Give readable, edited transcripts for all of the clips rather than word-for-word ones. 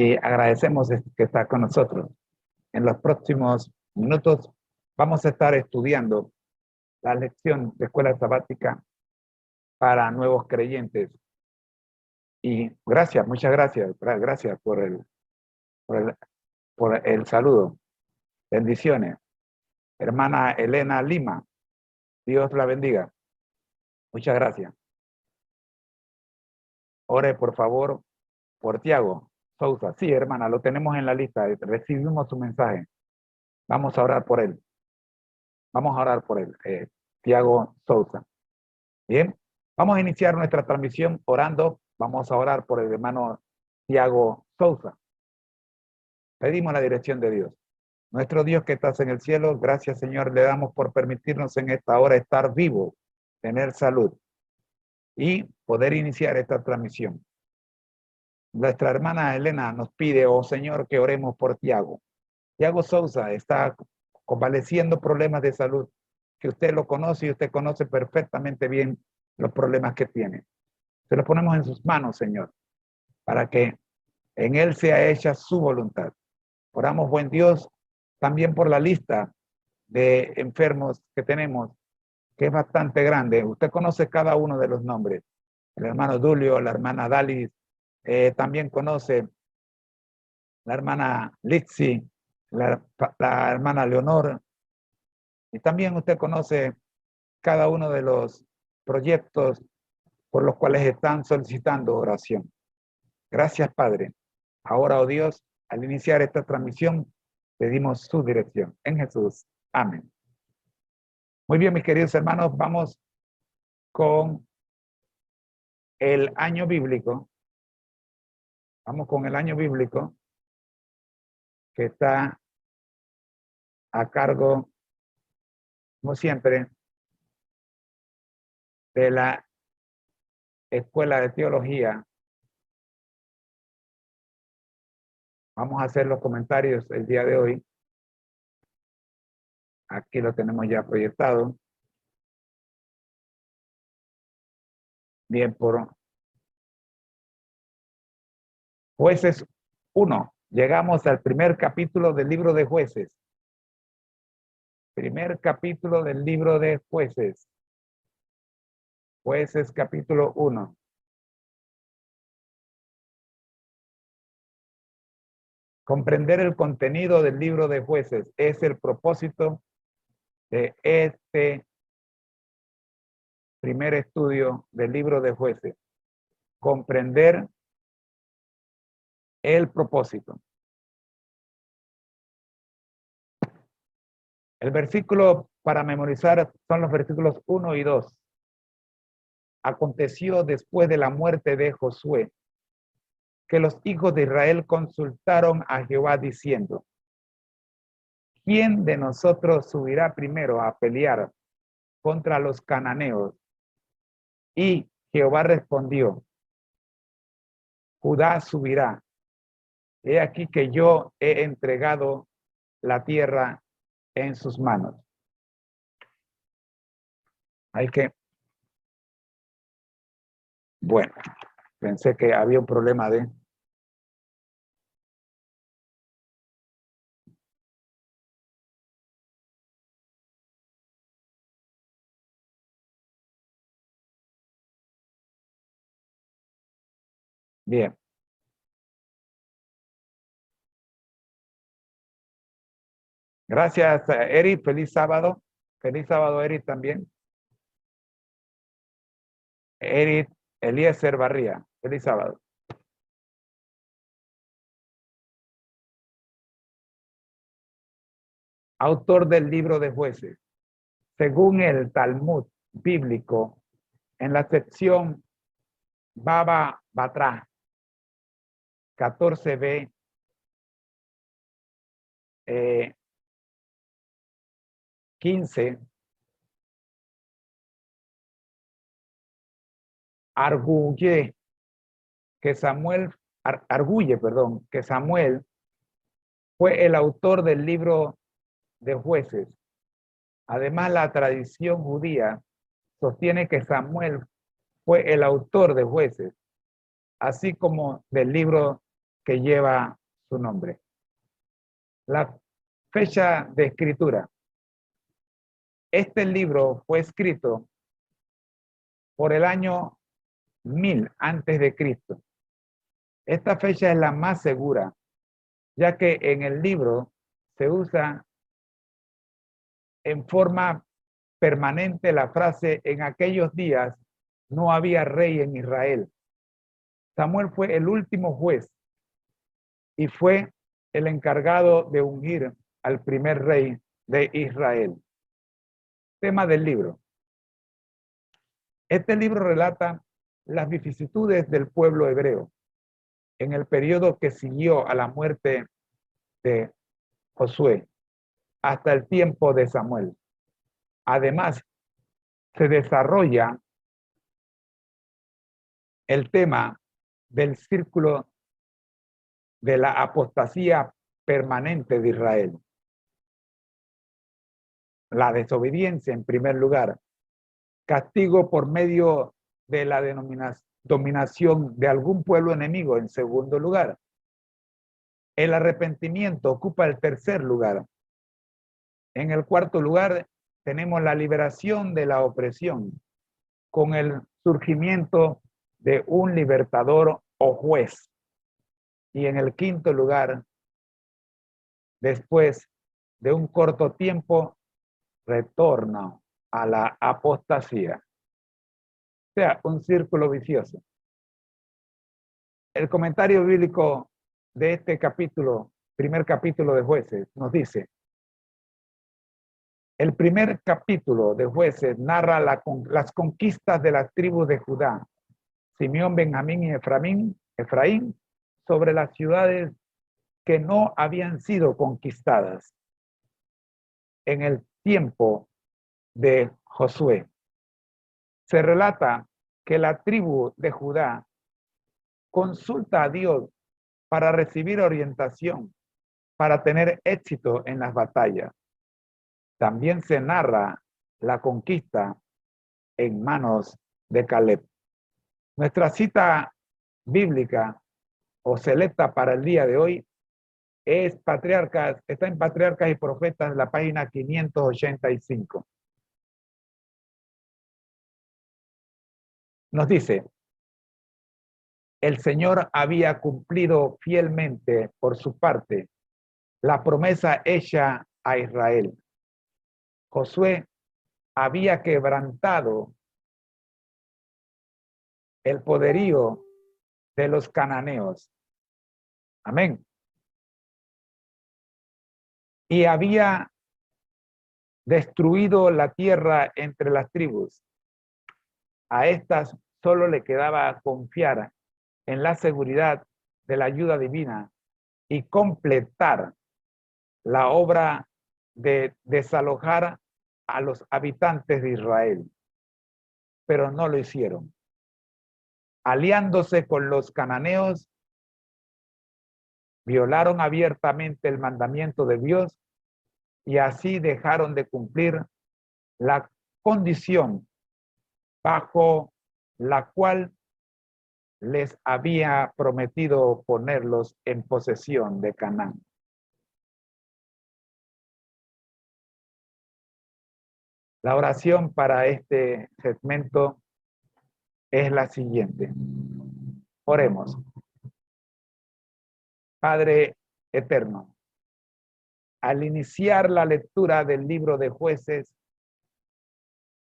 y agradecemos que está con nosotros. En los próximos minutos vamos a estar estudiando la lección de escuela sabática para nuevos creyentes. Y gracias, muchas gracias por el saludo. Bendiciones. Hermana Elena Lima, Dios la bendiga. Muchas gracias. Ore, por favor, por Tiago Sousa. Sí, hermana, lo tenemos en la lista. Recibimos su mensaje. Vamos a orar por él. Vamos a orar por él. Tiago Sousa. Bien, vamos a iniciar nuestra transmisión orando. Vamos a orar por el hermano Tiago Sousa. Pedimos la dirección de Dios. Nuestro Dios que estás en el cielo, gracias Señor, le damos por permitirnos en esta hora estar vivos, tener salud y poder iniciar esta transmisión. Nuestra hermana Elena nos pide, oh Señor, que oremos por Tiago. Tiago Sousa está convaleciendo problemas de salud, que usted lo conoce y usted conoce perfectamente bien los problemas que tiene. Se los ponemos en sus manos, Señor, para que en él sea hecha su voluntad. Oramos, buen Dios, también por la lista de enfermos que tenemos, que es bastante grande. Usted conoce cada uno de los nombres. El hermano Dulio, la hermana Dalis, también conoce la hermana Lixi, la hermana Leonor, y también usted conoce cada uno de los proyectos por los cuales están solicitando oración. Gracias, Padre. Ahora, oh Dios, al iniciar esta transmisión, pedimos su dirección. En Jesús. Amén. Muy bien, mis queridos hermanos, vamos con el año bíblico. Vamos con el año bíblico que está a cargo, como siempre, de la Escuela de Teología. Vamos a hacer los comentarios el día de hoy. Aquí lo tenemos ya proyectado. Bien, por Jueces 1. Llegamos al primer capítulo del libro de Jueces. Primer capítulo del libro de Jueces. Jueces capítulo 1. Comprender el contenido del libro de Jueces es el propósito de este primer estudio del libro de Jueces. Comprender el propósito. El versículo para memorizar son los versículos 1 y 2. Aconteció después de la muerte de Josué que los hijos de Israel consultaron a Jehová diciendo: ¿quién de nosotros subirá primero a pelear contra los cananeos? Y Jehová respondió: Judá subirá. He aquí que yo he entregado la tierra en sus manos. Bueno, pensé que había un problema de... Bien. Gracias, Eric. Feliz sábado. Feliz sábado, Eric, también. Eric Eliezer Barría. Feliz sábado. Autor del libro de Jueces. Según el Talmud bíblico, en la sección Baba Batra 14b, 15, arguye que Samuel fue el autor del libro de Jueces. Además, la tradición judía sostiene que Samuel fue el autor de Jueces, así como del libro que lleva su nombre. La fecha de escritura. Este libro fue escrito por el año 1000 antes de Cristo. Esta fecha es la más segura, ya que en el libro se usa en forma permanente la frase: en aquellos días no había rey en Israel. Samuel fue el último juez y fue el encargado de ungir al primer rey de Israel. Tema del libro. Este libro relata las vicisitudes del pueblo hebreo en el periodo que siguió a la muerte de Josué hasta el tiempo de Samuel. Además, se desarrolla el tema del círculo de la apostasía permanente de Israel. La desobediencia en primer lugar, castigo por medio de la dominación de algún pueblo enemigo en segundo lugar. El arrepentimiento ocupa el tercer lugar. En el cuarto lugar tenemos la liberación de la opresión con el surgimiento de un libertador o juez. Y en el quinto lugar, después de un corto tiempo, retorno a la apostasía. O sea, un círculo vicioso. El comentario bíblico de este capítulo, primer capítulo de Jueces, nos dice: el primer capítulo de Jueces narra las conquistas de las tribus de Judá, Simeón, Benjamín y Efraín, sobre las ciudades que no habían sido conquistadas en el tiempo de Josué. Se relata que la tribu de Judá consulta a Dios para recibir orientación, para tener éxito en las batallas. También se narra la conquista en manos de Caleb. Nuestra cita bíblica o selecta para el día de hoy es Patriarcas, está en Patriarcas y Profetas, la página 585. Nos dice: el Señor había cumplido fielmente por su parte la promesa hecha a Israel. Josué había quebrantado el poderío de los cananeos. Amén. Y había destruido la tierra entre las tribus. A estas solo le quedaba confiar en la seguridad de la ayuda divina y completar la obra de desalojar a los habitantes de Israel. Pero no lo hicieron. Aliándose con los cananeos, violaron abiertamente el mandamiento de Dios y así dejaron de cumplir la condición bajo la cual les había prometido ponerlos en posesión de Canaán. La oración para este segmento es la siguiente. Oremos. Padre eterno, al iniciar la lectura del libro de Jueces,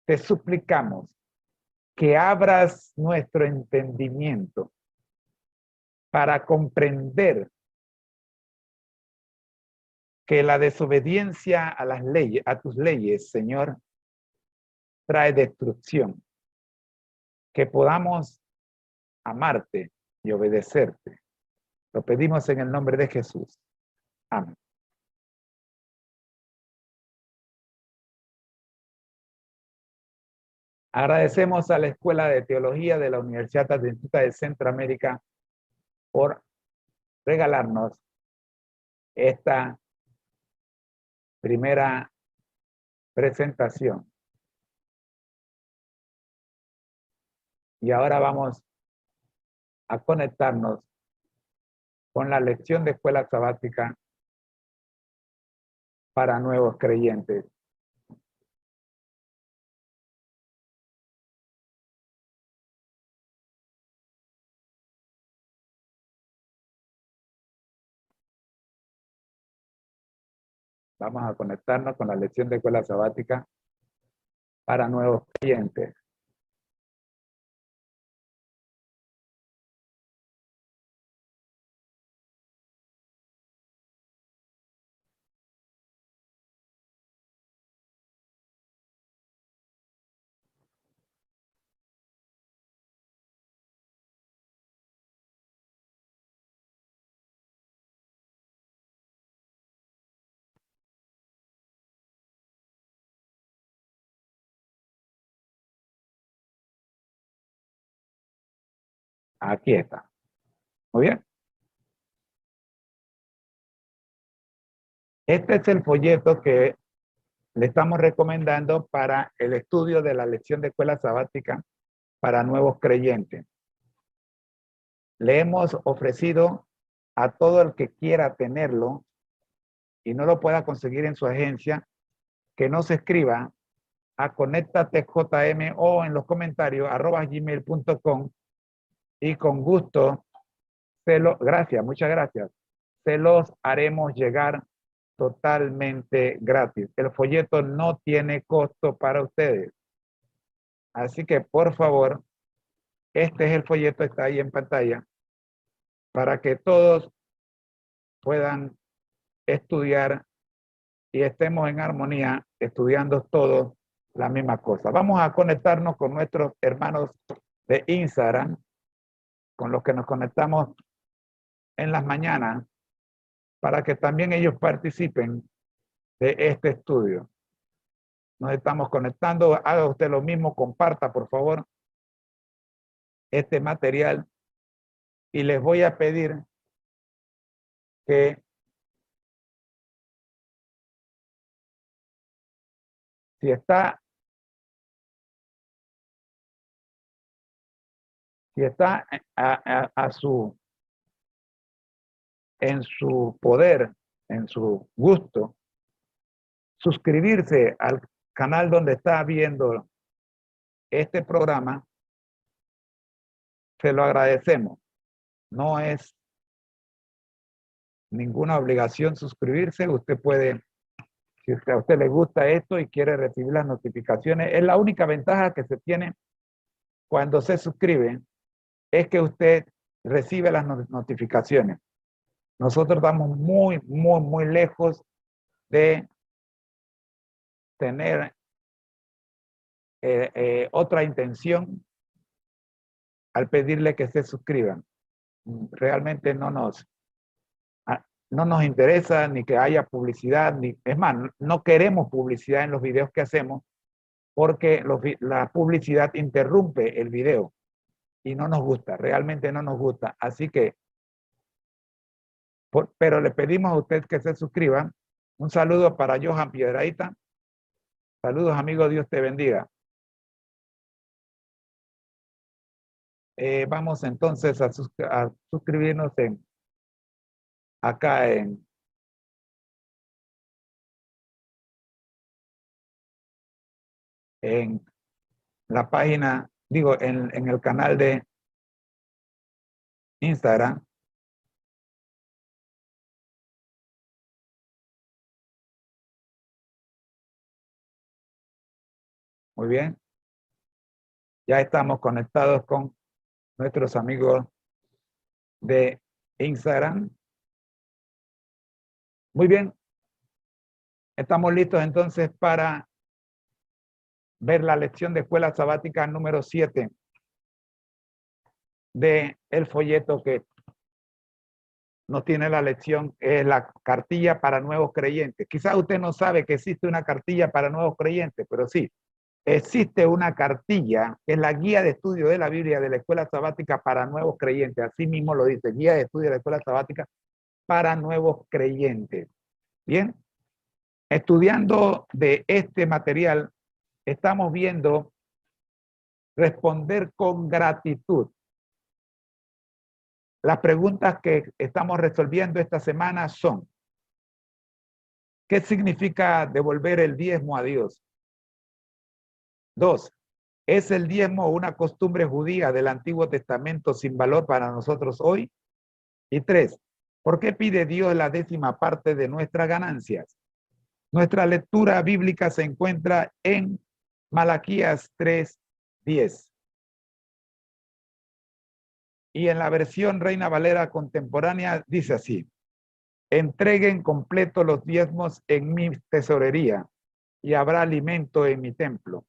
te suplicamos que abras nuestro entendimiento para comprender que la desobediencia a las leyes, a tus leyes, Señor, trae destrucción. Que podamos amarte y obedecerte. Lo pedimos en el nombre de Jesús. Amén. Agradecemos a la Escuela de Teología de la Universidad Adventista de Centroamérica por regalarnos esta primera presentación. Y ahora vamos a conectarnos con la lección de escuela sabática para nuevos creyentes. Vamos a conectarnos con la lección de escuela sabática para nuevos creyentes. Aquí está. Muy bien. Este es el folleto que le estamos recomendando para el estudio de la lección de escuela sabática para nuevos creyentes. Le hemos ofrecido a todo el que quiera tenerlo y no lo pueda conseguir en su agencia, que nos escriba a conéctatejm o en los comentarios @gmail.com y con gusto, gracias, muchas gracias, se los haremos llegar totalmente gratis. El folleto no tiene costo para ustedes. Así que, por favor, este es el folleto, está ahí en pantalla, para que todos puedan estudiar y estemos en armonía, estudiando todos la misma cosa. Vamos a conectarnos con nuestros hermanos de Instagram, con los que nos conectamos en las mañanas, para que también ellos participen de este estudio. Nos estamos conectando, haga usted lo mismo, comparta por favor este material y les voy a pedir que si está en su poder, en su gusto, suscribirse al canal donde está viendo este programa, se lo agradecemos. No es ninguna obligación suscribirse. Usted puede, si a usted le gusta esto y quiere recibir las notificaciones, es la única ventaja que se tiene cuando se suscribe, es que usted recibe las notificaciones. Nosotros estamos muy lejos de tener otra intención al pedirle que se suscriban. Realmente no nos interesa ni que haya publicidad, es más, no queremos publicidad en los videos que hacemos porque la publicidad interrumpe el video y no nos gusta, realmente no nos gusta. Así que, pero le pedimos a usted que se suscriban. Un saludo para Johan Piedrahita. Saludos, amigo, Dios te bendiga. Vamos entonces a suscribirnos acá en la página, digo, en el canal de Instagram. Muy bien. Ya estamos conectados con nuestros amigos de Instagram. Muy bien. Estamos listos entonces para ver la lección de escuela sabática número 7 de el folleto que nos tiene la lección, es la cartilla para nuevos creyentes. Quizás usted no sabe que existe una cartilla para nuevos creyentes, pero sí, existe una cartilla que es la guía de estudio de la Biblia de la escuela sabática para nuevos creyentes. Así mismo lo dice, guía de estudio de la escuela sabática para nuevos creyentes. Bien, estudiando de este material, estamos viendo responder con gratitud. Las preguntas que estamos resolviendo esta semana son: ¿qué significa devolver el diezmo a Dios? 2. ¿Es el diezmo una costumbre judía del Antiguo Testamento sin valor para nosotros hoy? Y 3. ¿Por qué pide Dios la 10ª parte de nuestras ganancias? Nuestra lectura bíblica se encuentra en Malaquías 3:10. Y en la versión Reina Valera contemporánea dice así: entreguen completo los diezmos en mi tesorería y habrá alimento en mi templo.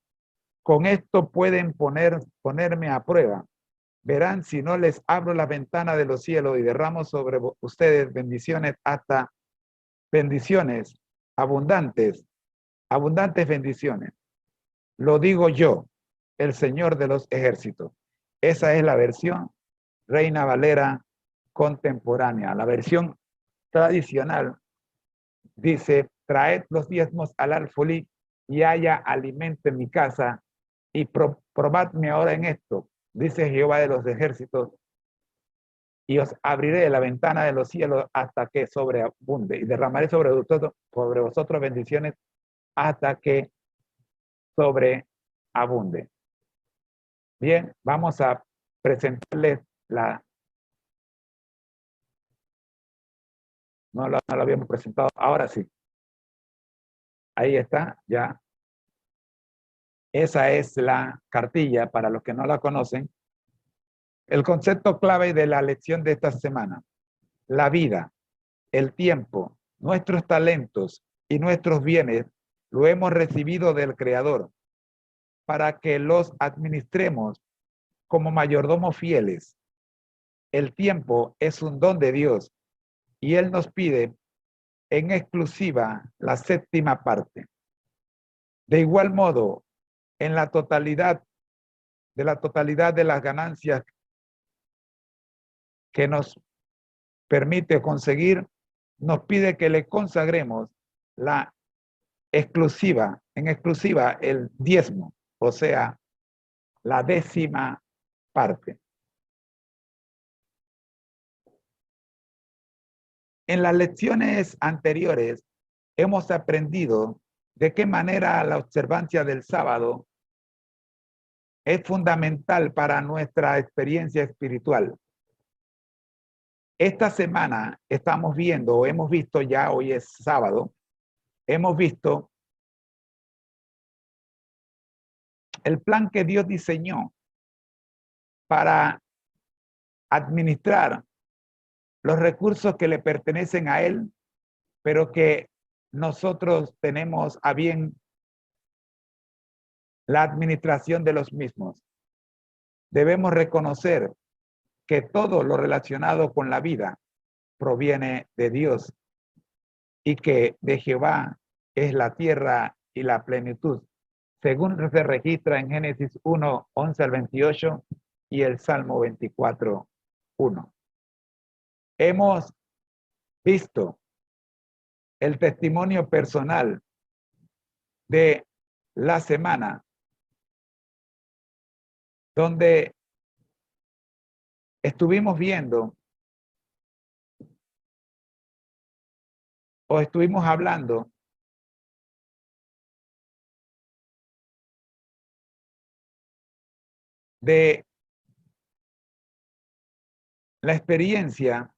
Con esto pueden ponerme a prueba. Verán si no les abro la ventana de los cielos y derramo sobre ustedes bendiciones hasta bendiciones, abundantes, abundantes bendiciones. Lo digo yo, el Señor de los ejércitos. Esa es la versión Reina Valera contemporánea. La versión tradicional dice: traed los diezmos al alfolí y haya alimento en mi casa y probadme ahora en esto, dice Jehová de los ejércitos, y os abriré la ventana de los cielos hasta que sobreabunde, y derramaré sobre vosotros bendiciones hasta que sobreabunde. Bien, vamos a presentarles la... No lo habíamos presentado, ahora sí. Ahí está, ya. Esa es la cartilla para los que no la conocen. El concepto clave de la lección de esta semana: la vida, el tiempo, nuestros talentos y nuestros bienes lo hemos recibido del Creador para que los administremos como mayordomos fieles. El tiempo es un don de Dios y Él nos pide en exclusiva la 7ª parte. De igual modo, en la totalidad de las ganancias que nos permite conseguir, nos pide que le consagremos la exclusiva, en exclusiva el diezmo, o sea, la 10ª parte. En las lecciones anteriores hemos aprendido de qué manera la observancia del sábado es fundamental para nuestra experiencia espiritual. Esta semana estamos viendo, o hemos visto ya, hoy es sábado, hemos visto el plan que Dios diseñó para administrar los recursos que le pertenecen a Él, pero que nosotros tenemos a bien la administración de los mismos. Debemos reconocer que todo lo relacionado con la vida proviene de Dios y que de Jehová es la tierra y la plenitud, según se registra en Génesis 1, 11 al 28 y el Salmo 24, 1. Hemos visto el testimonio personal de la semana, donde estuvimos viendo o estuvimos hablando de la experiencia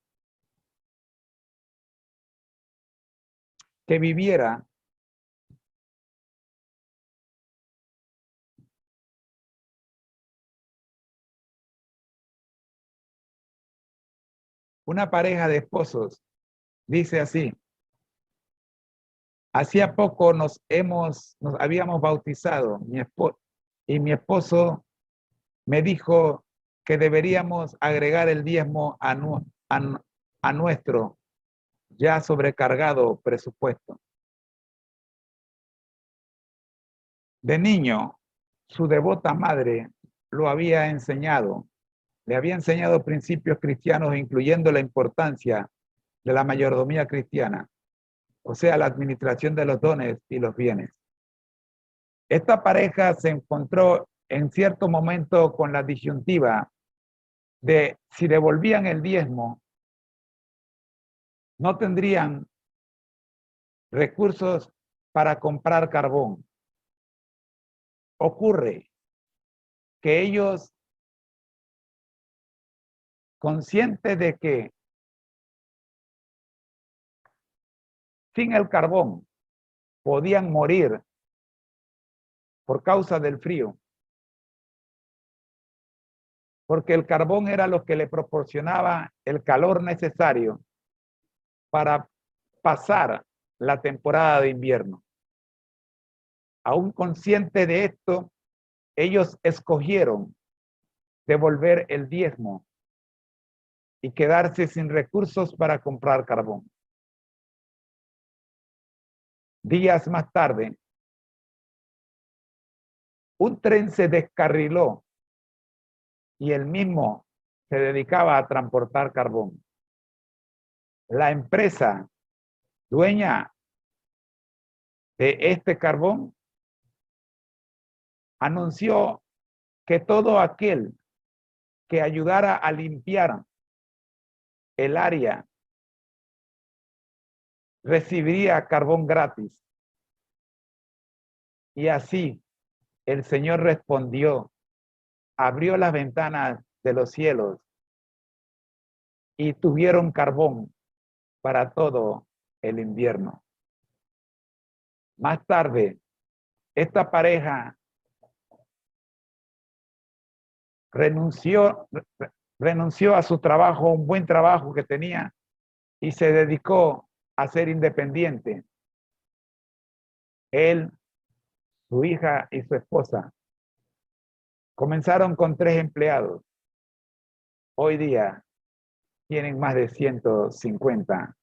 que viviera una pareja de esposos. Dice así: hacía poco nos habíamos bautizado, y mi esposo me dijo que deberíamos agregar el diezmo a nuestro ya sobrecargado presupuesto. De niño, su devota madre lo había enseñado, le había enseñado principios cristianos, incluyendo la importancia de la mayordomía cristiana, o sea, la administración de los dones y los bienes. Esta pareja se encontró en cierto momento con la disyuntiva de si devolvían el diezmo, no tendrían recursos para comprar carbón. Ocurre que ellos, conscientes de que sin el carbón podían morir por causa del frío, porque el carbón era lo que le proporcionaba el calor necesario para pasar la temporada de invierno. Aún consciente de esto, ellos escogieron devolver el diezmo y quedarse sin recursos para comprar carbón. Días más tarde, un tren se descarriló y el mismo se dedicaba a transportar carbón. La empresa dueña de este carbón anunció que todo aquel que ayudara a limpiar el área recibiría carbón gratis. Y así el Señor respondió, abrió las ventanas de los cielos y tuvieron carbón para todo el invierno. Más tarde, esta pareja renunció a su trabajo, un buen trabajo que tenía, y se dedicó a ser independiente. Él, su hija y su esposa comenzaron con 3 empleados. Hoy día tienen más de 150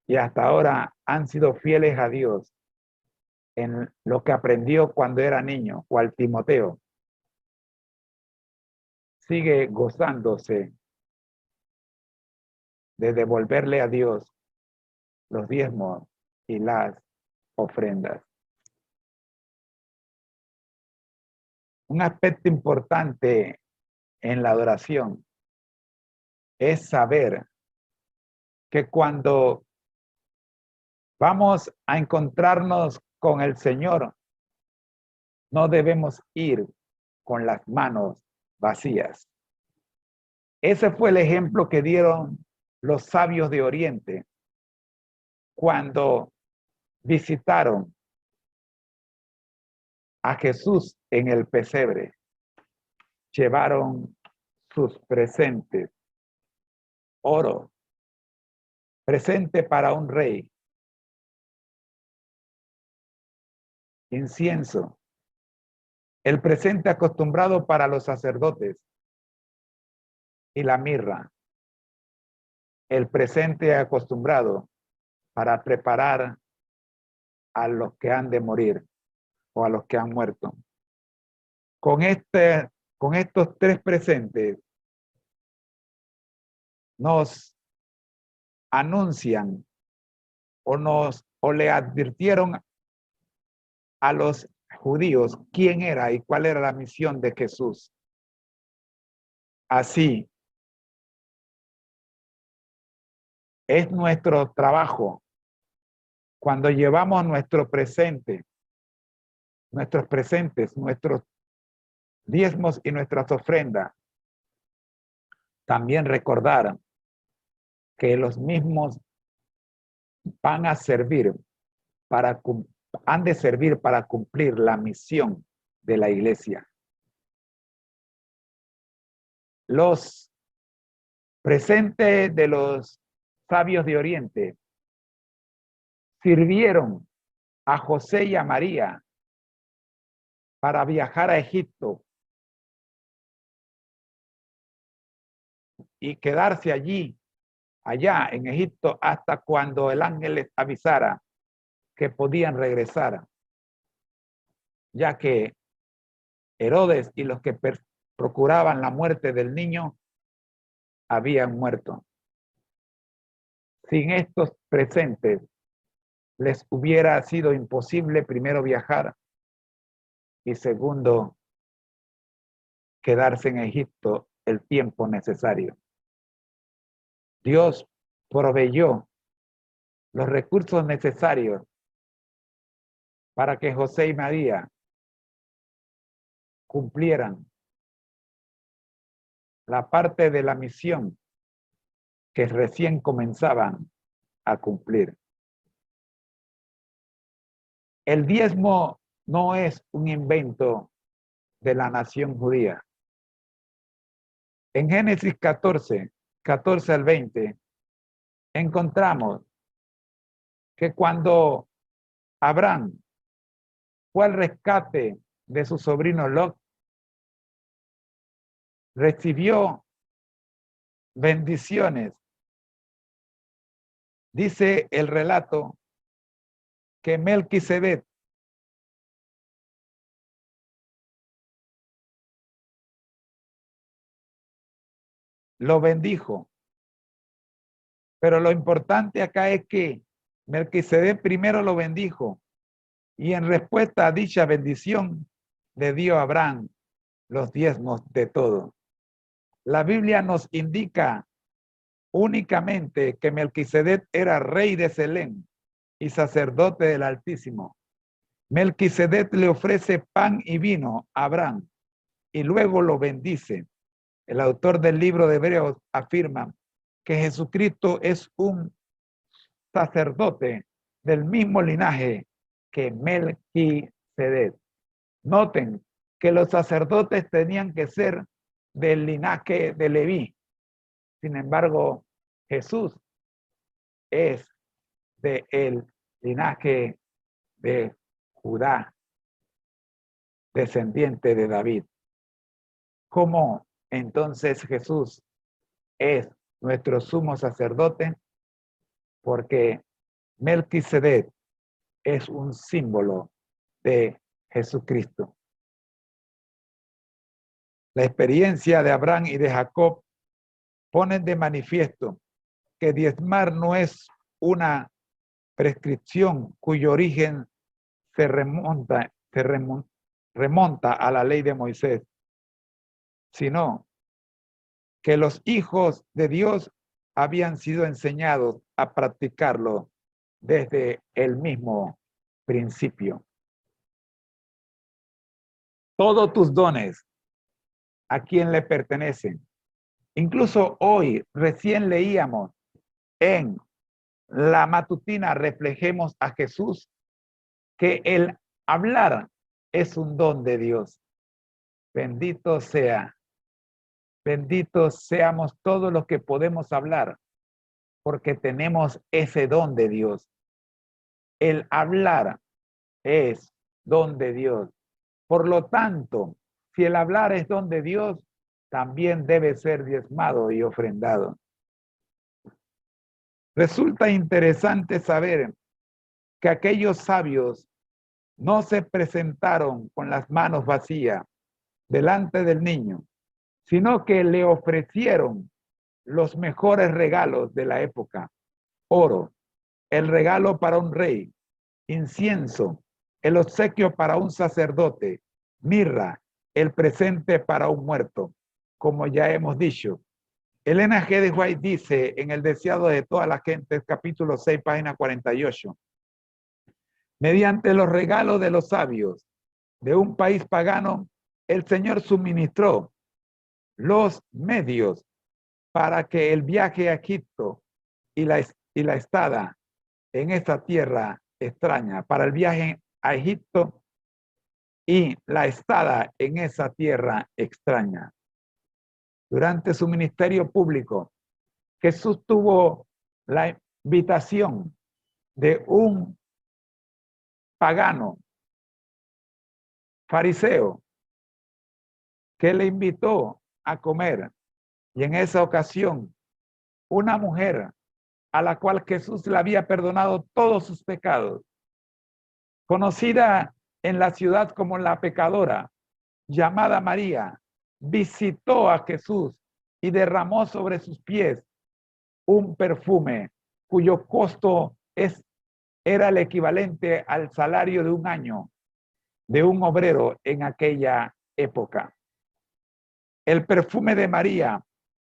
y hasta ahora han sido fieles a Dios en lo que aprendió cuando era niño, cual Timoteo. Sigue gozándose de devolverle a Dios los diezmos y las ofrendas. Un aspecto importante en la adoración es saber que cuando vamos a encontrarnos con el Señor, no debemos ir con las manos vacías. Ese fue el ejemplo que dieron los sabios de Oriente cuando visitaron a Jesús en el pesebre. Llevaron sus presentes, oro, presente para un rey, incienso, el presente acostumbrado para los sacerdotes y la mirra, el presente acostumbrado para preparar a los que han de morir o a los que han muerto. Con estos 3 presentes nos anuncian o le advirtieron a los judíos quién era y cuál era la misión de Jesús. Así es nuestro trabajo cuando llevamos nuestros presentes, nuestros diezmos y nuestras ofrendas. También recordar que los mismos van a servir han de servir para cumplir la misión de la iglesia. Los presentes de los sabios de Oriente sirvieron a José y a María para viajar a Egipto y quedarse allá en Egipto, hasta cuando el ángel les avisara que podían regresar, ya que Herodes y los que procuraban la muerte del niño habían muerto. Sin estos presentes, les hubiera sido imposible, primero, viajar y segundo, quedarse en Egipto el tiempo necesario. Dios proveyó los recursos necesarios para que José y María cumplieran la parte de la misión que recién comenzaban a cumplir. El diezmo no es un invento de la nación judía. En Génesis 14, 14 al 20, encontramos que cuando Abraham fue al rescate de su sobrino Lot, recibió bendiciones. Dice el relato que Melquisedec lo bendijo. Pero lo importante acá es que Melquisedec primero lo bendijo y en respuesta a dicha bendición le dio a Abraham los diezmos de todo. La Biblia nos indica únicamente que Melquisedec era rey de Selén y sacerdote del Altísimo. Melquisedec le ofrece pan y vino a Abraham y luego lo bendice. El autor del libro de Hebreos afirma que Jesucristo es un sacerdote del mismo linaje que Melquisedec. Noten que los sacerdotes tenían que ser del linaje de Leví. Sin embargo, Jesús es del linaje de Judá, descendiente de David. ¿Cómo entonces Jesús es nuestro sumo sacerdote? Porque Melquisedec es un símbolo de Jesucristo. La experiencia de Abraham y de Jacob ponen de manifiesto que diezmar no es una prescripción cuyo origen se remonta a la ley de Moisés, sino que los hijos de Dios habían sido enseñados a practicarlo desde el mismo principio. Todos tus dones, ¿a quién le pertenecen? Incluso hoy, recién leíamos en la matutina Reflejemos a Jesús, que el hablar es un don de Dios. Bendito sea. Benditos seamos todos los que podemos hablar, porque tenemos ese don de Dios. El hablar es don de Dios. Por lo tanto, si el hablar es don de Dios, también debe ser diezmado y ofrendado. Resulta interesante saber que aquellos sabios no se presentaron con las manos vacías delante del niño, sino que le ofrecieron los mejores regalos de la época: oro, el regalo para un rey; incienso, el obsequio para un sacerdote; mirra, el presente para un muerto. Como ya hemos dicho, Elena G. de White dice en El deseado de todas las gentes, capítulo 6, página 48, mediante los regalos de los sabios de un país pagano, el Señor suministró los medios para que el viaje a Egipto y la estada en esta tierra extraña, para el viaje a Egipto y la estada en esa tierra extraña. Durante su ministerio público, Jesús tuvo la invitación de un pagano fariseo que le invitó a comer, y en esa ocasión una mujer a la cual Jesús le había perdonado todos sus pecados, conocida en la ciudad como la pecadora, llamada María, visitó a Jesús y derramó sobre sus pies un perfume cuyo costo era el equivalente al salario de un año de un obrero en aquella época. El perfume de María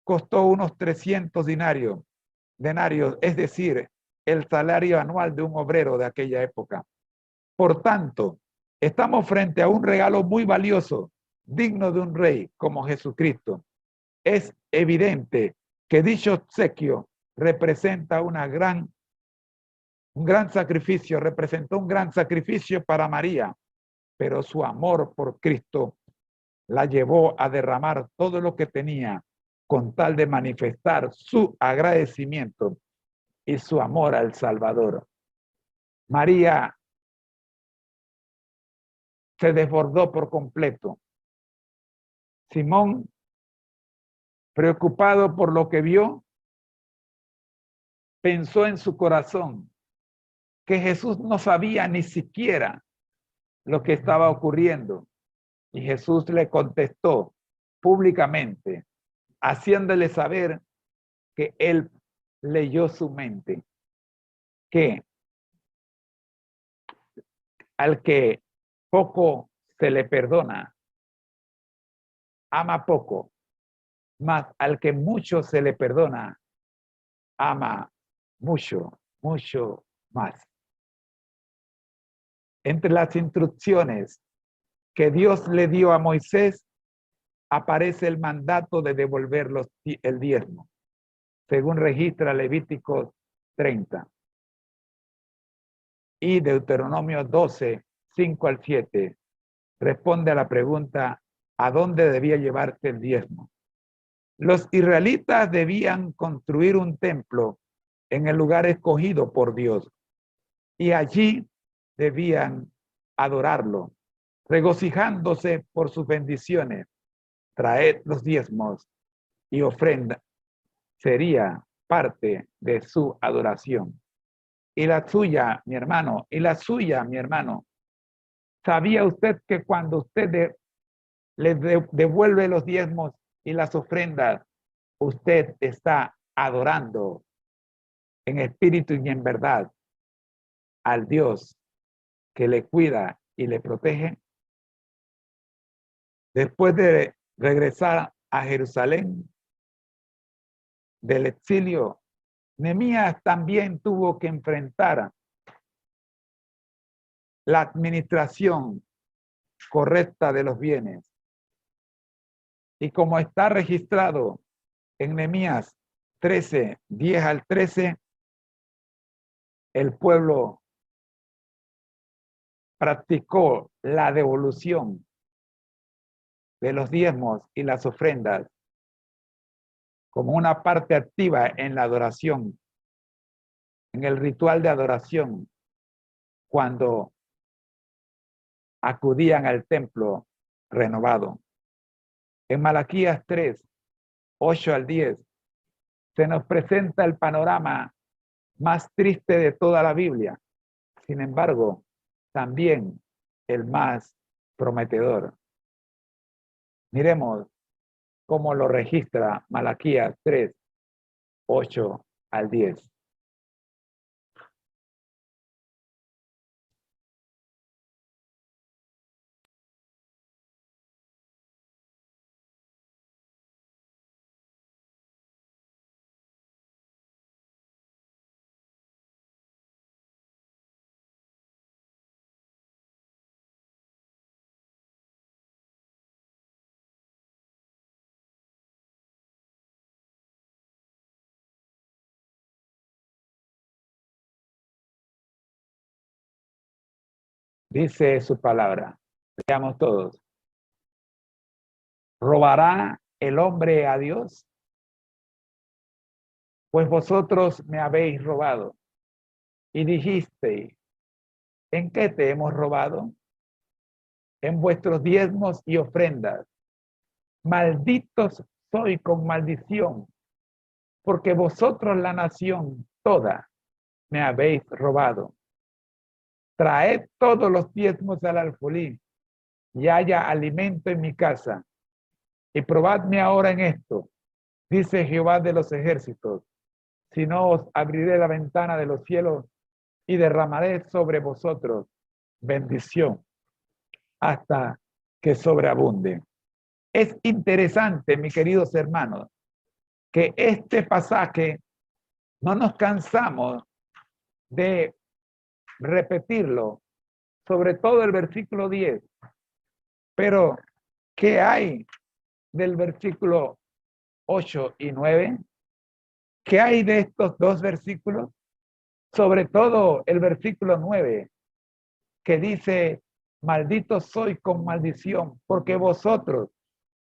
costó unos 300 denarios, es decir, el salario anual de un obrero de aquella época. Por tanto, estamos frente a un regalo muy valioso, digno de un rey como Jesucristo. Es evidente que dicho obsequio representa un gran sacrificio, representó un gran sacrificio para María, pero su amor por Cristo la llevó a derramar todo lo que tenía con tal de manifestar su agradecimiento y su amor al Salvador. María se desbordó por completo. Simón, preocupado por lo que vio, pensó en su corazón que Jesús no sabía ni siquiera lo que estaba ocurriendo. Y Jesús le contestó públicamente, haciéndole saber que él leyó su mente, que al que poco se le perdona, ama poco, mas al que mucho se le perdona, ama mucho, mucho más. Entre las instrucciones que Dios le dio a Moisés, aparece el mandato de devolver el diezmo, según registra Levítico 30. Y Deuteronomio 12, 5 al 7, responde a la pregunta, ¿a dónde debía llevarse el diezmo? Los israelitas debían construir un templo en el lugar escogido por Dios y allí debían adorarlo, regocijándose por sus bendiciones. Traed los diezmos y ofrenda sería parte de su adoración. Y la suya, mi hermano, y la suya, mi hermano. ¿Sabía usted que cuando usted le devuelve los diezmos y las ofrendas, usted está adorando en espíritu y en verdad al Dios que le cuida y le protege? Después de regresar a Jerusalén del exilio, Nehemías también tuvo que enfrentar la administración correcta de los bienes. Y como está registrado en Nehemías 13, 10 al 13, el pueblo practicó la devolución de los diezmos y las ofrendas como una parte activa en la adoración, en el ritual de adoración, cuando acudían al templo renovado. En Malaquías 3, 8 al 10, se nos presenta el panorama más triste de toda la Biblia. Sin embargo, también el más prometedor. Miremos cómo lo registra Malaquías 3, 8 al 10. Dice su palabra. Leamos todos. ¿Robará el hombre a Dios? Pues vosotros me habéis robado. Y dijisteis, ¿en qué te hemos robado? En vuestros diezmos y ofrendas. Malditos soy con maldición, porque vosotros la nación toda me habéis robado. Traed todos los diezmos al alfolí y haya alimento en mi casa. Y probadme ahora en esto, dice Jehová de los ejércitos, si no os abriré la ventana de los cielos y derramaré sobre vosotros bendición hasta que sobreabunde. Es interesante, mis queridos hermanos, que este pasaje no nos cansamos de repetirlo, sobre todo el versículo 10. Pero, ¿qué hay del versículo 8 y 9? ¿Qué hay de estos dos versículos? Sobre todo el versículo 9, que dice, maldito soy con maldición, porque vosotros,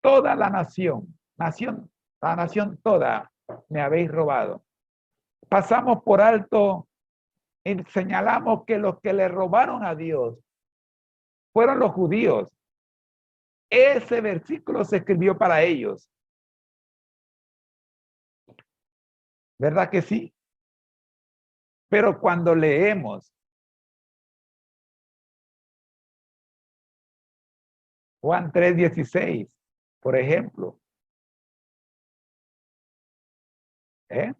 toda la nación, la nación toda, me habéis robado. Pasamos por alto y señalamos que los que le robaron a Dios fueron los judíos. Ese versículo se escribió para ellos. ¿Verdad que sí? Pero cuando leemos Juan 3:16, por ejemplo, ¿eh?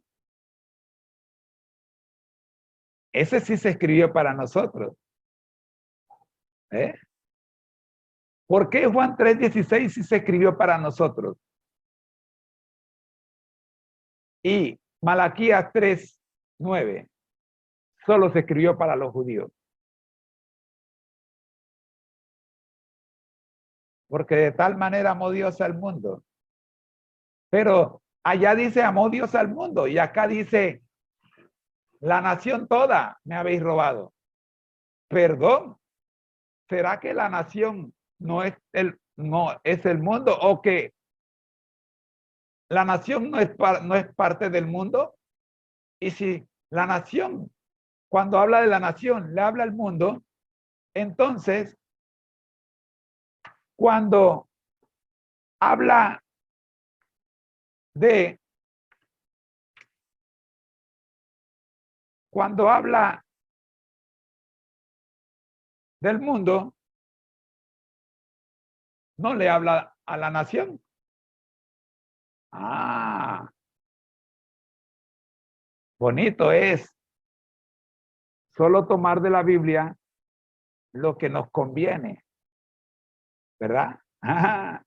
Ese sí se escribió para nosotros. ¿Eh? ¿Por qué Juan 3:16 sí se escribió para nosotros? Y Malaquías 3:9 solo se escribió para los judíos. Porque de tal manera amó Dios al mundo. Pero allá dice amó Dios al mundo y acá dice la nación toda me habéis robado. Perdón, ¿será que la nación no es el mundo o que la nación no es parte del mundo? Y si la nación, cuando habla de la nación, le habla al mundo, entonces, cuando habla de, cuando habla del mundo, no le habla a la nación. Ah, bonito es solo tomar de la Biblia lo que nos conviene, ¿verdad? Ah,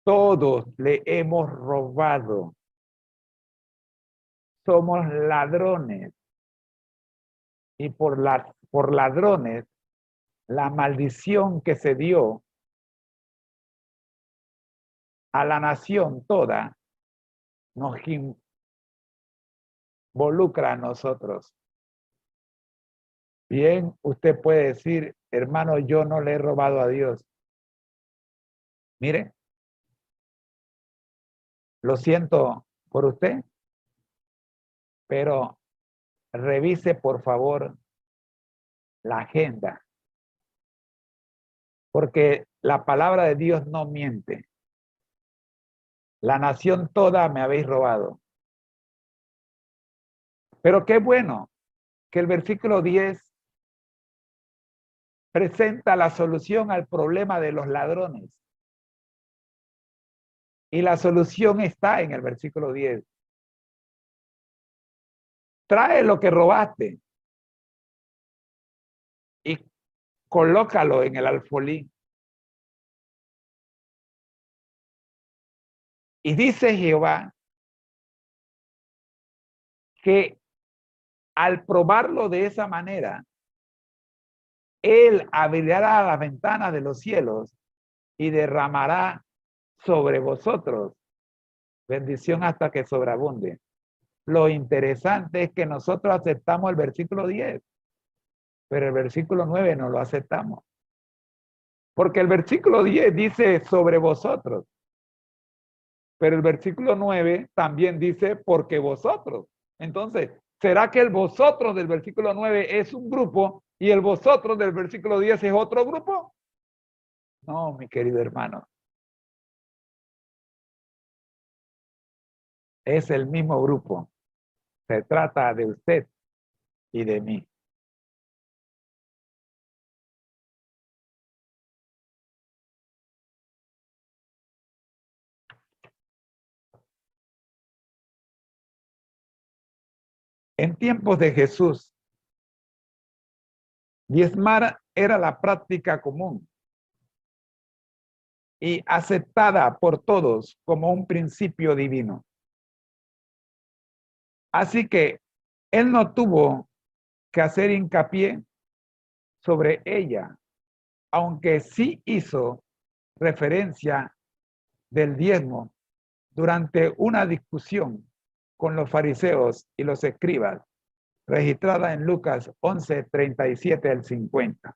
todos le hemos robado. Somos ladrones. Y por ladrones, la maldición que se dio a la nación toda nos involucra a nosotros. Bien, usted puede decir, hermano, yo no le he robado a Dios. Mire, lo siento por usted, pero revise por favor la agenda, porque la palabra de Dios no miente. La nación toda me habéis robado. Pero qué bueno que el versículo 10 presenta la solución al problema de los ladrones. Y la solución está en el versículo 10. Trae lo que robaste y colócalo en el alfolí. Y dice Jehová que al probarlo de esa manera, Él abrirá las ventanas de los cielos y derramará sobre vosotros bendición hasta que sobreabunde. Lo interesante es que nosotros aceptamos el versículo 10, pero el versículo 9 no lo aceptamos. Porque el versículo 10 dice sobre vosotros, pero el versículo 9 también dice porque vosotros. Entonces, ¿será que el vosotros del versículo 9 es un grupo y el vosotros del versículo 10 es otro grupo? No, mi querido hermano. Es el mismo grupo. Se trata de usted y de mí. En tiempos de Jesús, diezmar era la práctica común. y aceptada por todos como un principio divino. Así que él no tuvo que hacer hincapié sobre ella, aunque sí hizo referencia del diezmo durante una discusión con los fariseos y los escribas, registrada en Lucas 11, 37 al 50.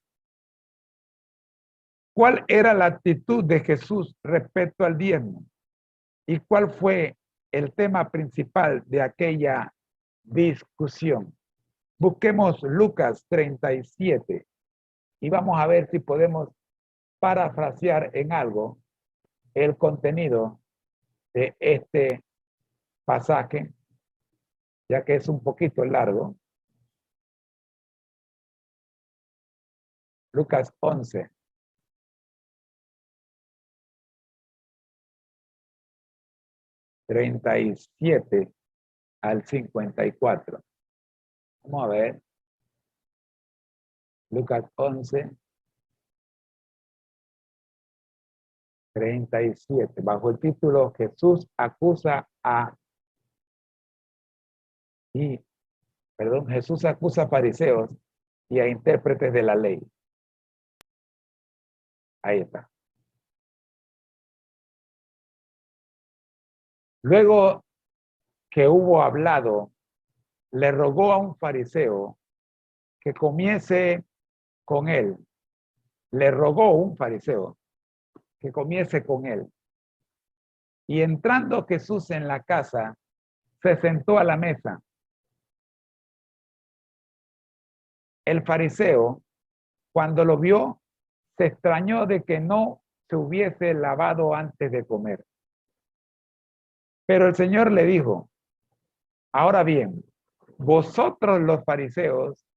¿Cuál era la actitud de Jesús respecto al diezmo? ¿Y cuál fue el tema principal de aquella discusión? Busquemos Lucas 37 y vamos a ver si podemos parafrasear en algo el contenido de este pasaje, ya que es un poquito largo. Lucas 11. 37 al 54. Vamos a ver. Lucas 11, 37. Bajo el título Jesús acusa a... Jesús acusa a fariseos y a intérpretes de la ley. Ahí está. Luego que hubo hablado, le rogó a un fariseo que comiese con él. Le rogó un fariseo que comiese con él. Y entrando Jesús en la casa, se sentó a la mesa. El fariseo, cuando lo vio, se extrañó de que no se hubiese lavado antes de comer. Pero el Señor le dijo, ahora bien, vosotros los fariseos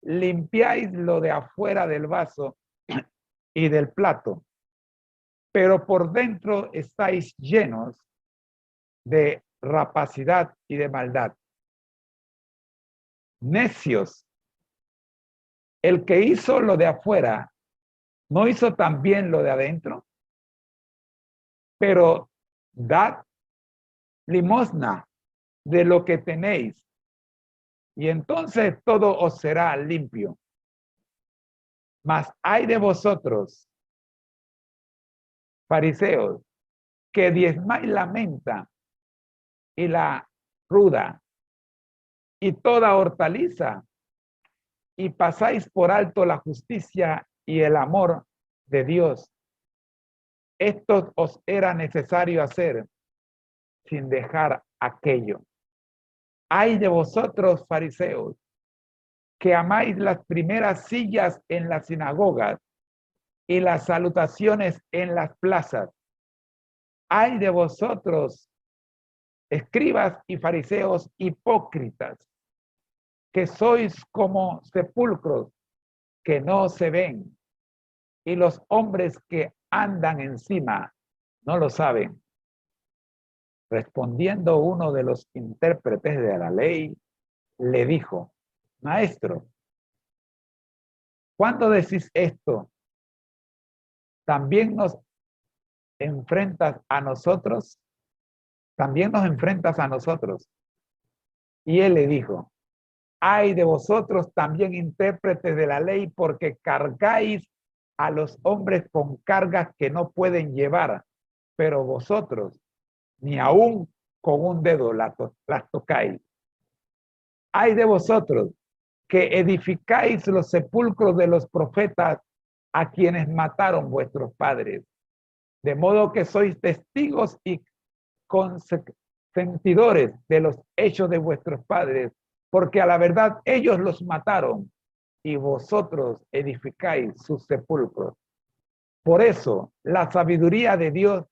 limpiáis lo de afuera del vaso y del plato, pero por dentro estáis llenos de rapacidad y de maldad. Necios, el que hizo lo de afuera, ¿no hizo también lo de adentro? Pero dad limosna de lo que tenéis, y entonces todo os será limpio. Mas hay de vosotros, fariseos, que diezmáis la menta y la ruda y toda hortaliza, y pasáis por alto la justicia y el amor de Dios. Esto os era necesario hacer sin dejar aquello. Ay de vosotros, fariseos, que amáis las primeras sillas en las sinagogas y las salutaciones en las plazas. Ay de vosotros, escribas y fariseos hipócritas, que sois como sepulcros que no se ven, y los hombres que andan encima no lo saben. Respondiendo uno de los intérpretes de la ley, le dijo, Maestro, ¿cuándo decís esto? ¿También nos enfrentas a nosotros? ¿También nos enfrentas a nosotros? Y él le dijo, ay de vosotros también intérpretes de la ley, porque cargáis a los hombres con cargas que no pueden llevar, pero vosotros ni aún con un dedo las tocáis. Ay de vosotros que edificáis los sepulcros de los profetas a quienes mataron vuestros padres, de modo que sois testigos y consentidores de los hechos de vuestros padres, porque a la verdad ellos los mataron y vosotros edificáis sus sepulcros. Por eso la sabiduría de Dios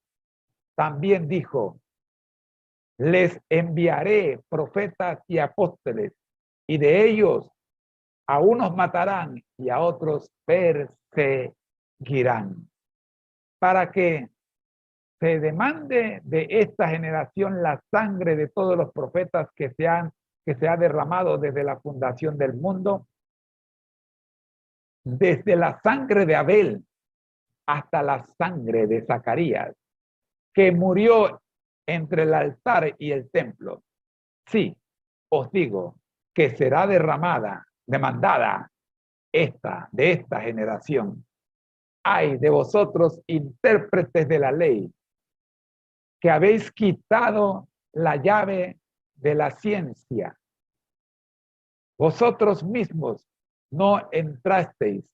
también dijo, les enviaré profetas y apóstoles, y de ellos a unos matarán y a otros perseguirán, para que se demande de esta generación la sangre de todos los profetas que se ha derramado desde la fundación del mundo, desde la sangre de Abel hasta la sangre de Zacarías, que murió entre el altar y el templo. Sí, os digo que será demandada de esta generación. Ay de vosotros, intérpretes de la ley, que habéis quitado la llave de la ciencia. Vosotros mismos no entrasteis,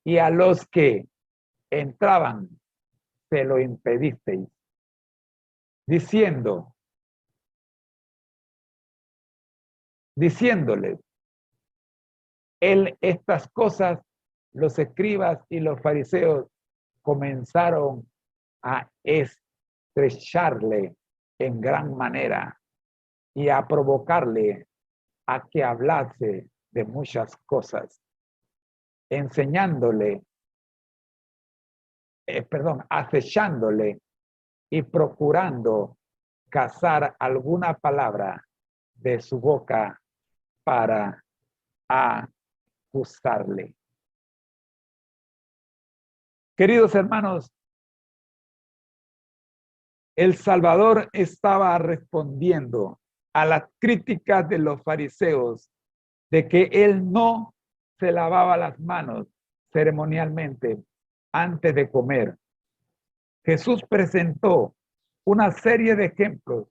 y a los que entraban se lo impedisteis, diciéndoles, estas cosas, los escribas y los fariseos comenzaron a estrecharle en gran manera y a provocarle a que hablase de muchas cosas, acechándole y procurando cazar alguna palabra de su boca para acusarle. Queridos hermanos, el Salvador estaba respondiendo a las críticas de los fariseos de que él no se lavaba las manos ceremonialmente antes de comer. Jesús presentó una serie de ejemplos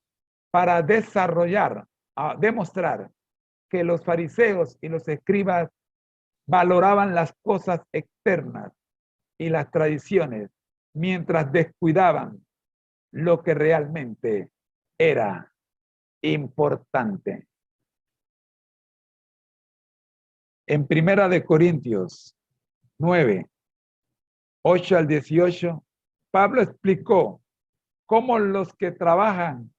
para demostrar que los fariseos y los escribas valoraban las cosas externas y las tradiciones, mientras descuidaban lo que realmente era importante. En Primera de Corintios 9, 8 al 18, Pablo explicó cómo los que trabajan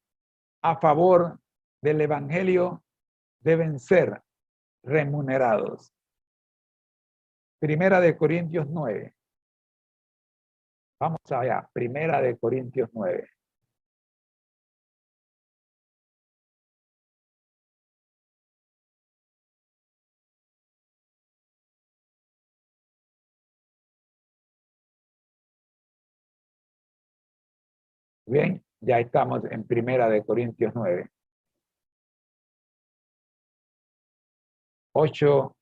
a favor del Evangelio deben ser remunerados. Primera de Corintios 9. Vamos allá, Primera de Corintios 9. Bien, ya estamos en Primera de Corintios 9. 8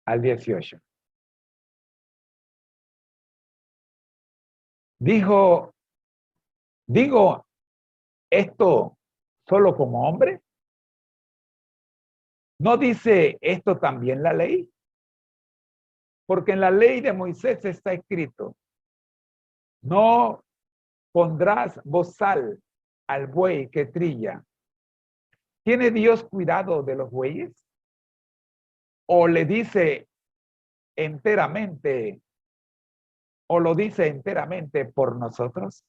al 18. Digo esto solo como hombre. ¿No dice esto también la ley? Porque en la ley de Moisés está escrito, no pondrás bozal al buey que trilla. ¿Tiene Dios cuidado de los bueyes? ¿O le dice enteramente, o lo dice enteramente por nosotros?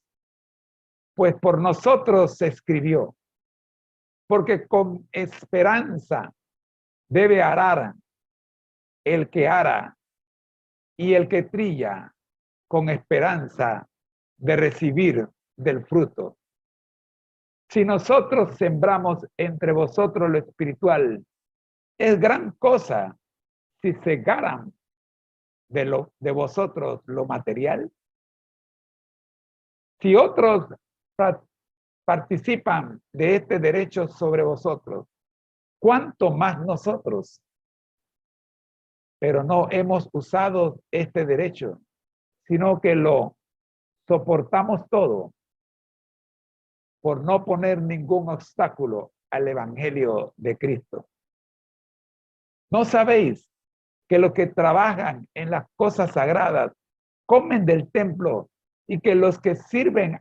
Pues por nosotros se escribió, porque con esperanza debe arar el que ara, y el que trilla con esperanza de recibir del fruto. Si nosotros sembramos entre vosotros lo espiritual, es gran cosa si segaran de vosotros lo material. Si otros participan de este derecho sobre vosotros, ¿cuánto más nosotros? Pero no hemos usado este derecho, sino que lo soportamos todo por no poner ningún obstáculo al Evangelio de Cristo. ¿No sabéis que los que trabajan en las cosas sagradas comen del templo y que los que sirven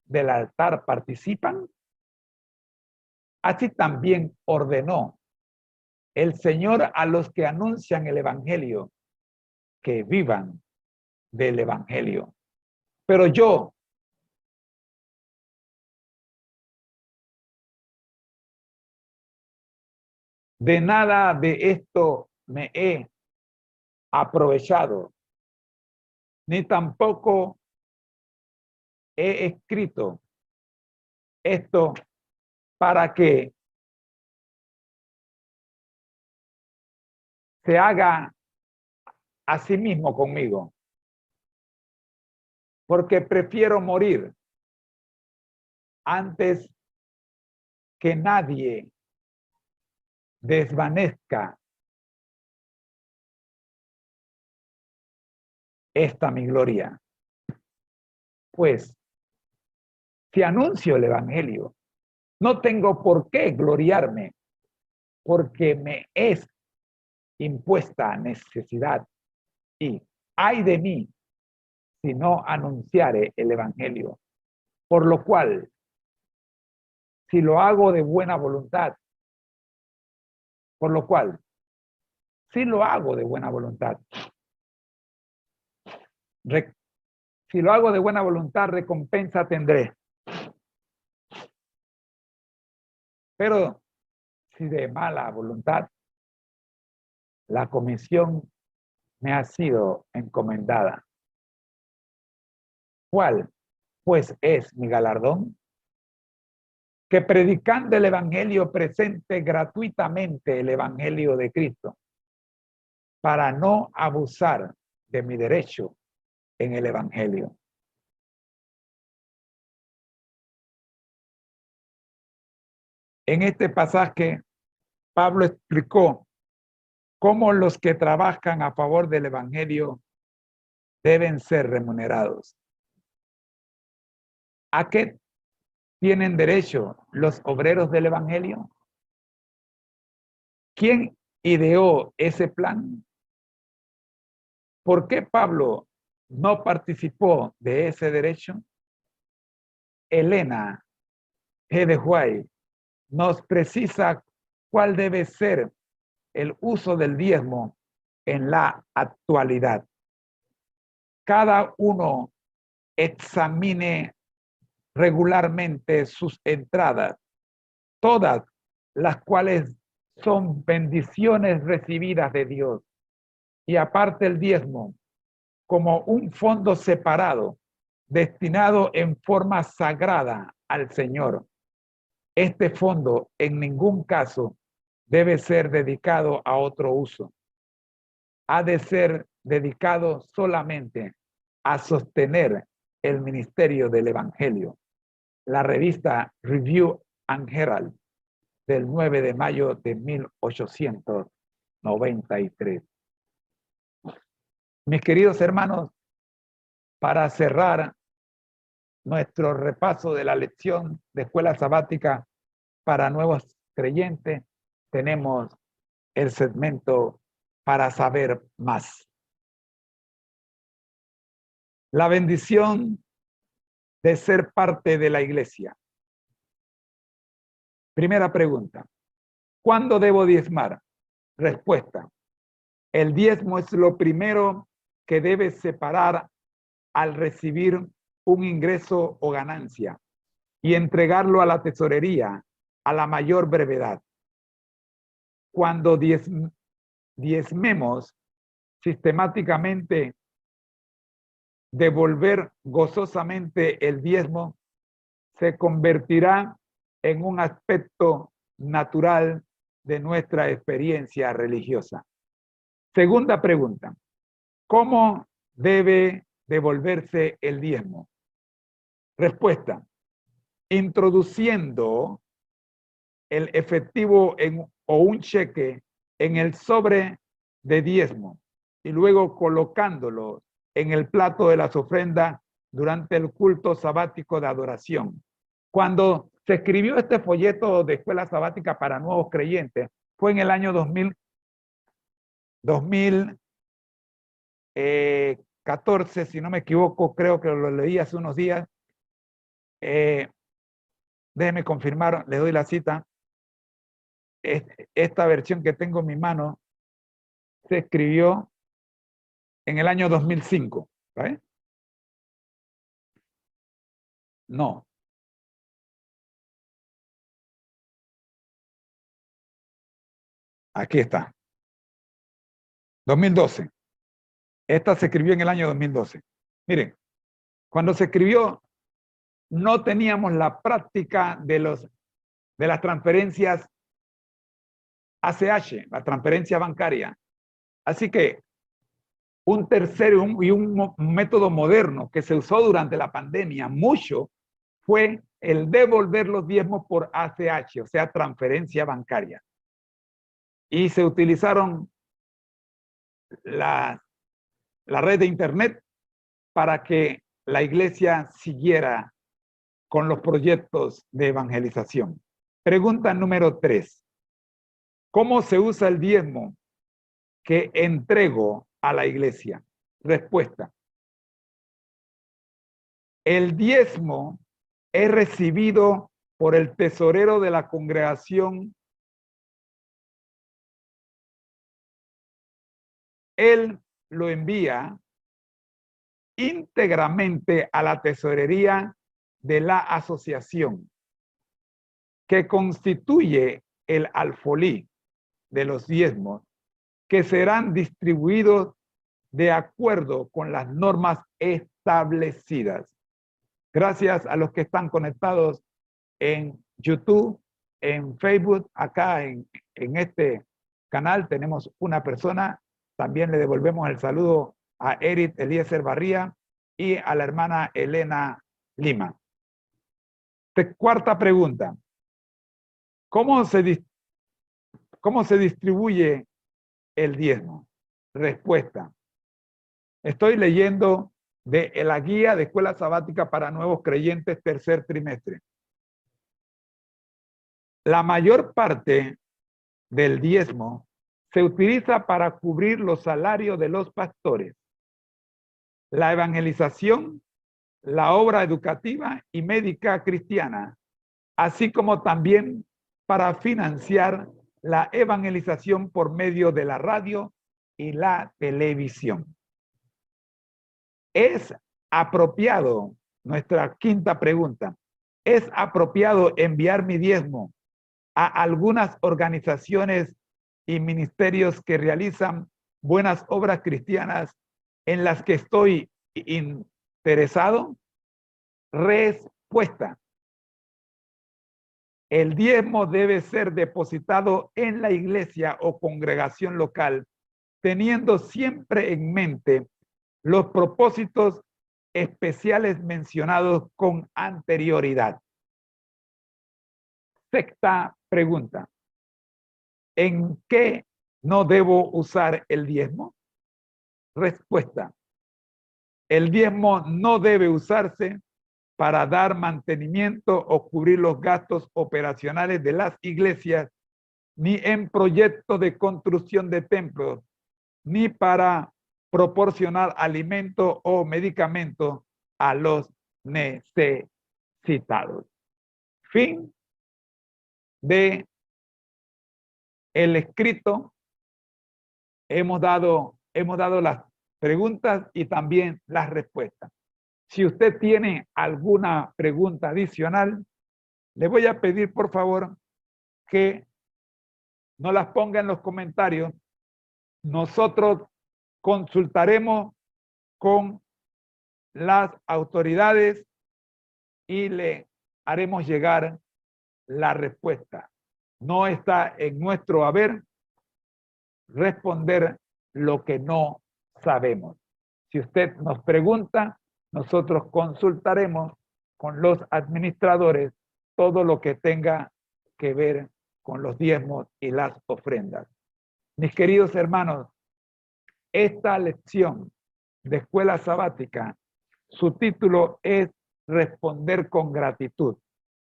del altar participan? Así también ordenó el Señor a los que anuncian el Evangelio que vivan del Evangelio. Pero yo, de nada de esto me he aprovechado, ni tampoco he escrito esto para que se haga a sí mismo conmigo. porque prefiero morir antes que nadie desvanezca esta mi gloria. Pues, si anuncio el evangelio, no tengo por qué gloriarme, porque me es impuesta necesidad. Y ay de mí si no anunciare el evangelio. Por lo cual, si lo hago de buena voluntad, por lo cual, si lo hago de buena voluntad, si lo hago de buena voluntad, recompensa tendré. Pero si de mala voluntad, la comisión me ha sido encomendada. ¿Cuál, pues, es mi galardón? Que predicando el evangelio presente gratuitamente el evangelio de Cristo, para no abusar de mi derecho en el evangelio. En este pasaje, Pablo explicó cómo los que trabajan a favor del evangelio deben ser remunerados. ¿A qué tienen derecho los obreros del evangelio? ¿Quién ideó ese plan? ¿Por qué Pablo no participó de ese derecho? Elena G. de White nos precisa cuál debe ser el uso del diezmo en la actualidad. Cada uno examine regularmente sus entradas, todas las cuales son bendiciones recibidas de Dios, y aparte el diezmo como un fondo separado destinado en forma sagrada al Señor. Este fondo en ningún caso debe ser dedicado a otro uso. Ha de ser dedicado solamente a sostener el ministerio del Evangelio. La revista Review and Herald del 9 de mayo de 1893. Mis queridos hermanos, para cerrar nuestro repaso de la lección de escuela sabática para nuevos creyentes, tenemos el segmento para saber más. La bendición de ser parte de la iglesia. Primera pregunta, ¿cuándo debo diezmar? Respuesta, el diezmo es lo primero que debes separar al recibir un ingreso o ganancia y entregarlo a la tesorería a la mayor brevedad. Cuando diezmemos sistemáticamente, devolver gozosamente el diezmo se convertirá en un aspecto natural de nuestra experiencia religiosa. Segunda pregunta, ¿cómo debe devolverse el diezmo? Respuesta, introduciendo el efectivo o un cheque en el sobre de diezmo y luego colocándolo en el plato de las ofrendas durante el culto sabático de adoración. Cuando se escribió este folleto de escuela sabática para nuevos creyentes, fue en el año 2014, si no me equivoco, creo que lo leí hace unos días. Déjeme confirmar, le doy la cita. Esta versión que tengo en mi mano se escribió en el año 2005. ¿Vale? No. Aquí está. 2012. Esta se escribió en el año 2012. Miren, cuando se escribió, no teníamos la práctica de las transferencias ACH, la transferencia bancaria. Así que Un tercero y un método moderno que se usó durante la pandemia mucho fue el devolver los diezmos por ACH, o sea, transferencia bancaria. Y se utilizaron la red de internet para que la iglesia siguiera con los proyectos de evangelización. Pregunta número 3. ¿Cómo se usa el diezmo que entrego a la iglesia? Respuesta. El diezmo es recibido por el tesorero de la congregación. Él lo envía íntegramente a la tesorería de la asociación, que constituye el alfolí de los diezmos, que serán distribuidos de acuerdo con las normas establecidas. Gracias a los que están conectados en YouTube, en Facebook, acá en este canal tenemos una persona. También le devolvemos el saludo a Eric Eliezer Barría y a la hermana Elena Lima. Cuarta pregunta. ¿Cómo se distribuye el diezmo? Respuesta. Estoy leyendo de la guía de escuela sabática para nuevos creyentes, tercer trimestre. La mayor parte del diezmo se utiliza para cubrir los salarios de los pastores, la evangelización, la obra educativa y médica cristiana, así como también para financiar la evangelización por medio de la radio y la televisión. ¿Es apropiado, nuestra quinta pregunta, es apropiado enviar mi diezmo a algunas organizaciones y ministerios que realizan buenas obras cristianas en las que estoy interesado? Respuesta. El diezmo debe ser depositado en la iglesia o congregación local, teniendo siempre en mente los propósitos especiales mencionados con anterioridad. Sexta pregunta. ¿En qué no debo usar el diezmo? Respuesta. El diezmo no debe usarse para dar mantenimiento o cubrir los gastos operacionales de las iglesias, ni en proyectos de construcción de templos, ni para proporcionar alimento o medicamentos a los necesitados. Fin de el escrito. Hemos dado las preguntas y también las respuestas. Si usted tiene alguna pregunta adicional, le voy a pedir por favor que nos las ponga en los comentarios. Nosotros consultaremos con las autoridades y le haremos llegar la respuesta. No está en nuestro haber responder lo que no sabemos. Si usted nos pregunta, nosotros consultaremos con los administradores todo lo que tenga que ver con los diezmos y las ofrendas. Mis queridos hermanos, esta lección de escuela sabática, su título es Responder con gratitud.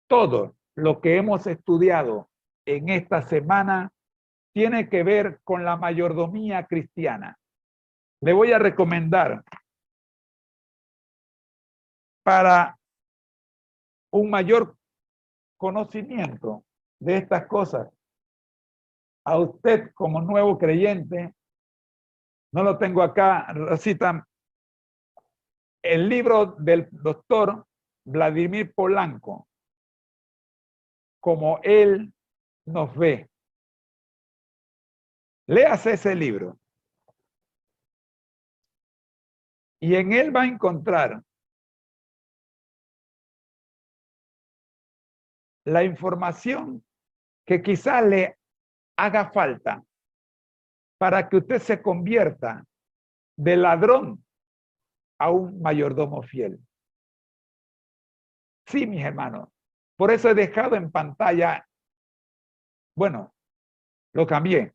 Todo lo que hemos estudiado en esta semana tiene que ver con la mayordomía cristiana. Le voy a recomendar, para un mayor conocimiento de estas cosas, a usted como nuevo creyente, no lo tengo acá, Rosita, el libro del doctor Vladimir Polanco, Como él nos ve. Léase ese libro. Y en él va a encontrar la información que quizá le haga falta para que usted se convierta de ladrón a un mayordomo fiel. Sí, mis hermanos. Por eso he dejado en pantalla, bueno, lo cambié.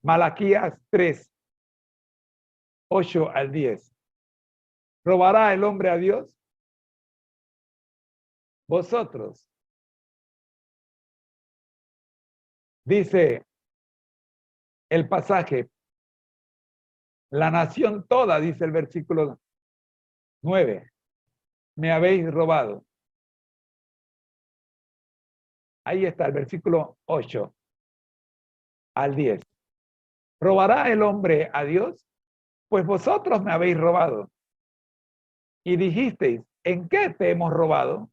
Malaquías 3, 8 al 10. ¿Robará el hombre a Dios? Vosotros. Dice el pasaje, la nación toda, dice el versículo 9, me habéis robado. Ahí está el versículo 8 al 10. ¿Robará el hombre a Dios? Pues vosotros me habéis robado. Y dijisteis, ¿en qué te hemos robado?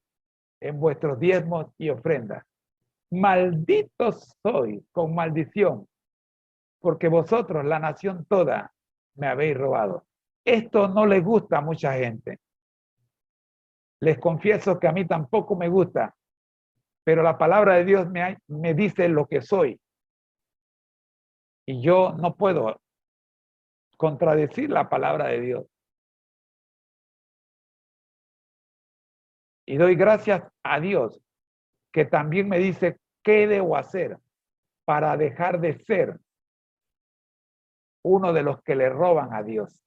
En vuestros diezmos y ofrendas. Malditos sois con maldición, porque vosotros, la nación toda, me habéis robado. Esto no le gusta a mucha gente. Les confieso que a mí tampoco me gusta, pero la palabra de Dios me dice lo que soy. Y yo no puedo contradecir la palabra de Dios. Y doy gracias a Dios que también me dice qué debo hacer para dejar de ser uno de los que le roban a Dios.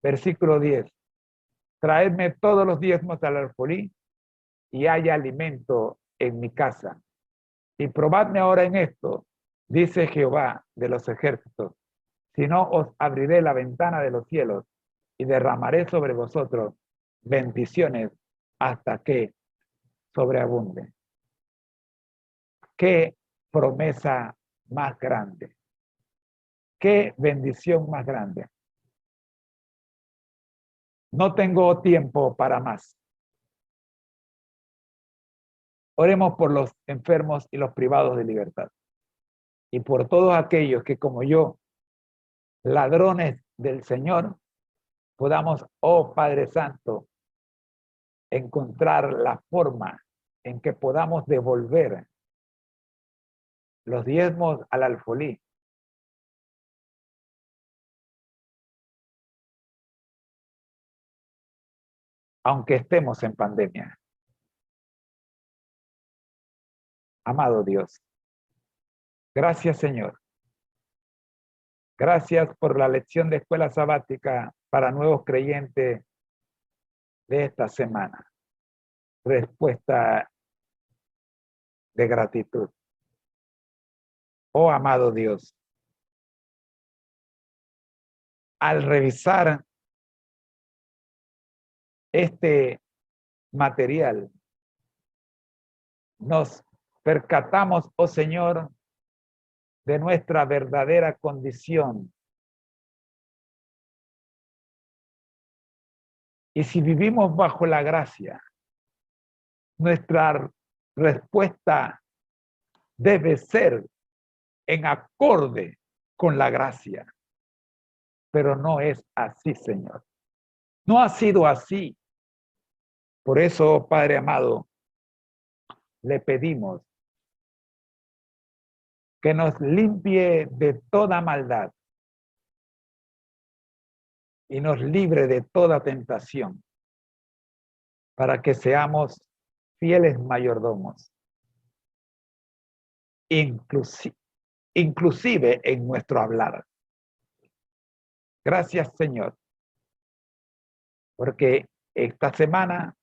Versículo 10. Traedme todos los diezmos al alfolí y haya alimento en mi casa. Y probadme ahora en esto, dice Jehová de los ejércitos, si no os abriré la ventana de los cielos y derramaré sobre vosotros bendiciones hasta que sobreabunde. Qué promesa más grande. Qué bendición más grande. No tengo tiempo para más. Oremos por los enfermos y los privados de libertad. Y por todos aquellos que, como yo, ladrones del Señor, podamos, oh Padre Santo, encontrar la forma en que podamos devolver los diezmos al alfolí. Aunque estemos en pandemia. Amado Dios, gracias Señor. Gracias por la lección de escuela sabática para nuevos creyentes de esta semana. Respuesta de gratitud. Oh amado Dios, al revisar este material, nos percatamos, oh Señor, de nuestra verdadera condición. Y si vivimos bajo la gracia, nuestra respuesta debe ser en acorde con la gracia. Pero no es así, Señor. No ha sido así. Por eso, Padre amado, le pedimos que nos limpie de toda maldad y nos libre de toda tentación para que seamos fieles mayordomos, inclusive en nuestro hablar. Gracias, Señor, porque esta semana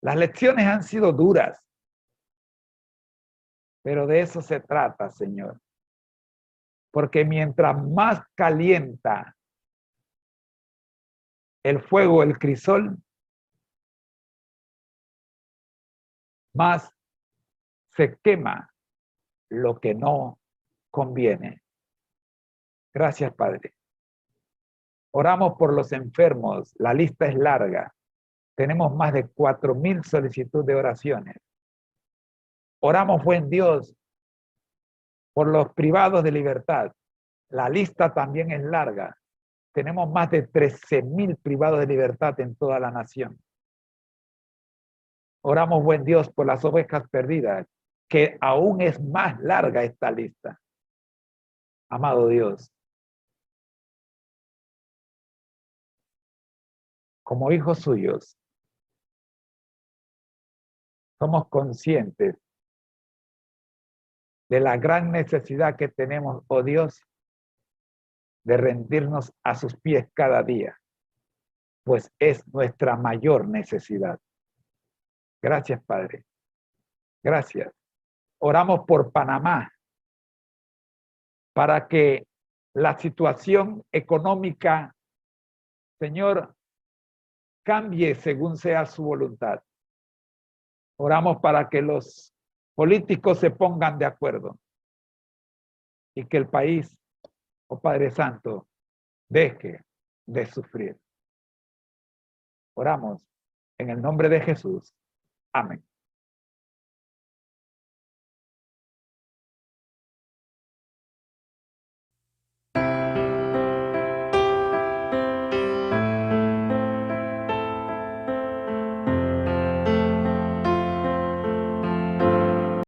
las lecciones han sido duras, pero de eso se trata, Señor. Porque mientras más calienta el fuego, el crisol, más se quema lo que no conviene. Gracias, Padre. Oramos por los enfermos. La lista es larga. Tenemos más de 4,000 solicitudes de oraciones. Oramos, buen Dios, por los privados de libertad. La lista también es larga. Tenemos más de 13,000 privados de libertad en toda la nación. Oramos, buen Dios, por las ovejas perdidas, que aún es más larga esta lista. Amado Dios, como hijos suyos, somos conscientes de la gran necesidad que tenemos, oh Dios, de rendirnos a sus pies cada día, pues es nuestra mayor necesidad. Gracias, Padre. Gracias. Oramos por Panamá para que la situación económica, Señor, cambie según sea su voluntad. Oramos para que los políticos se pongan de acuerdo y que el país, oh Padre Santo, deje de sufrir. Oramos en el nombre de Jesús. Amén.